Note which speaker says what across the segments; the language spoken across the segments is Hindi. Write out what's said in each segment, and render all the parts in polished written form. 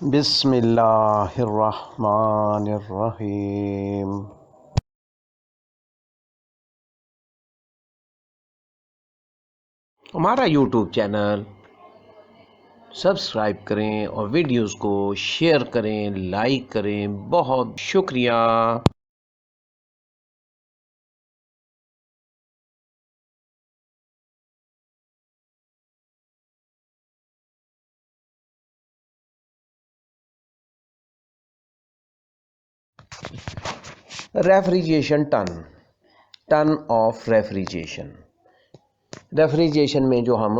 Speaker 1: बिस्मिल्लाहिर्रहमानिर्रहीम। हमारा यूट्यूब चैनल सब्सक्राइब करें और वीडियोस को शेयर करें, लाइक करें। बहुत शुक्रिया। रेफ्रिजरेशन टन ऑफ रेफ्रिजरेशन में जो हम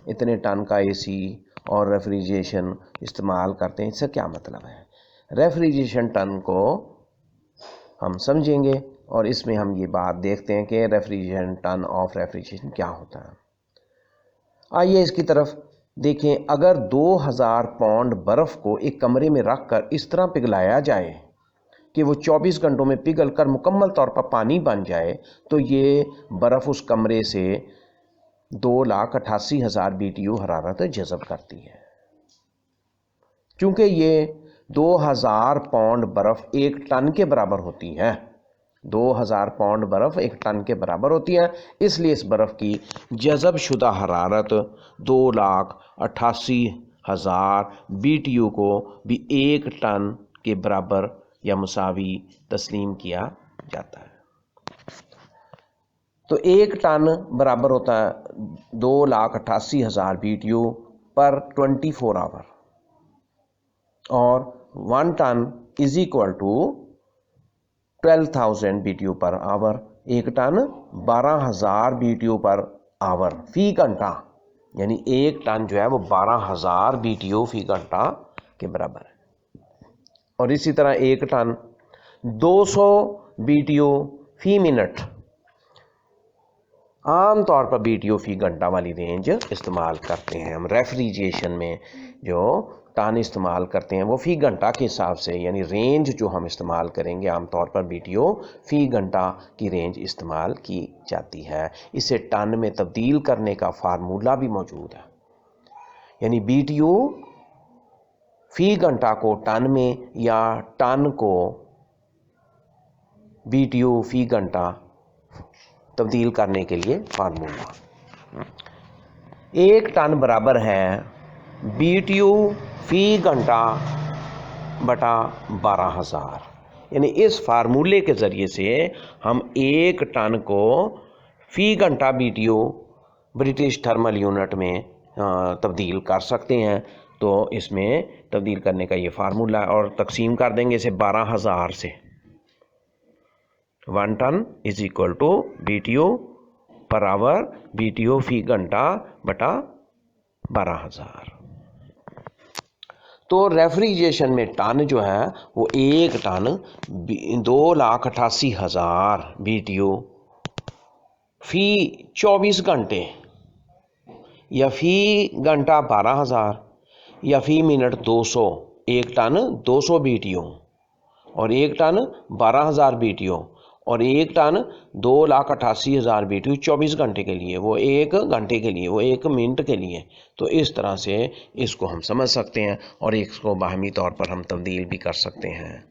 Speaker 1: इतने टन का एसी और रेफ्रिजरेशन इस्तेमाल करते हैं, इससे क्या मतलब है? रेफ्रिजरेशन टन को हम समझेंगे और इसमें हम ये बात देखते हैं कि रेफ्रिजरेशन टन ऑफ रेफ्रिजरेशन क्या होता है। आइए इसकी तरफ देखें। अगर 2000 पाउंड बर्फ़ को एक कमरे में रखकर इस तरह पिघलाया जाए कि वो 24 घंटों में पिघल कर मुकम्मल तौर पर पानी बन जाए, तो ये बर्फ़ उस कमरे से 2,88,000 BTU हरारत जज़ब करती है। चूँकि ये 2000 पाउंड बर्फ़ एक टन के बराबर होती है, 2000 पाउंड बर्फ़ एक टन के बराबर होती है, इसलिए इस बर्फ़ की जज़ब शुदा हरारत 2,88,000 BTU को भी एक टन के बराबर या मुसावी तस्लीम किया जाता है। तो एक टन बराबर होता है 2,88,000 BTU पर 24 आवर, और 1 ton is equal to 12,000 BTU per hour. एक टन 12,000 BTU पर आवर फी घंटा, यानी एक टन जो है वो 12,000 BTU फी घंटा के बराबर है। और इसी तरह एक टन 200 BTU फी मिनट, आम तौर पर BTU फी घंटा वाली रेंज इस्तेमाल करते हैं हम। रेफ्रिजरेशन में जो टन इस्तेमाल करते हैं वो फी घंटा के हिसाब से, यानी रेंज जो हम इस्तेमाल करेंगे आमतौर पर BTU फी घंटा की रेंज इस्तेमाल की जाती है। इसे टन में तब्दील करने का फार्मूला भी मौजूद है, यानी BTU फी घंटा को टन में या टन को BTU फी घंटा तब्दील करने के लिए फार्मूला। एक टन बराबर है BTU फी घंटा बटा 12,000, यानी इस फार्मूले के ज़रिए से हम एक टन को फी घंटा BTU ब्रिटिश थर्मल यूनिट में तब्दील कर सकते हैं। तो इसमें तब्दील करने का ये फार्मूला है और तकसीम कर देंगे इसे 12,000 से। 1 ton is equal to BTU per hour, BTU फी घंटा बटा 12,000। तो रेफ्रिजरेशन में टन जो है वो एक टन 2,88,000 BTU फी 24 घंटे, या फी घंटा 12,000, या फी मिनट 200। एक टन 200 BTU और एक टन 12,000 BTU और एक टन 2,88,000 BTU 24 घंटे के लिए, वो एक घंटे के लिए, वो एक मिनट के लिए। तो इस तरह से इसको हम समझ सकते हैं और इसको बाहमी तौर पर हम तब्दील भी कर सकते हैं।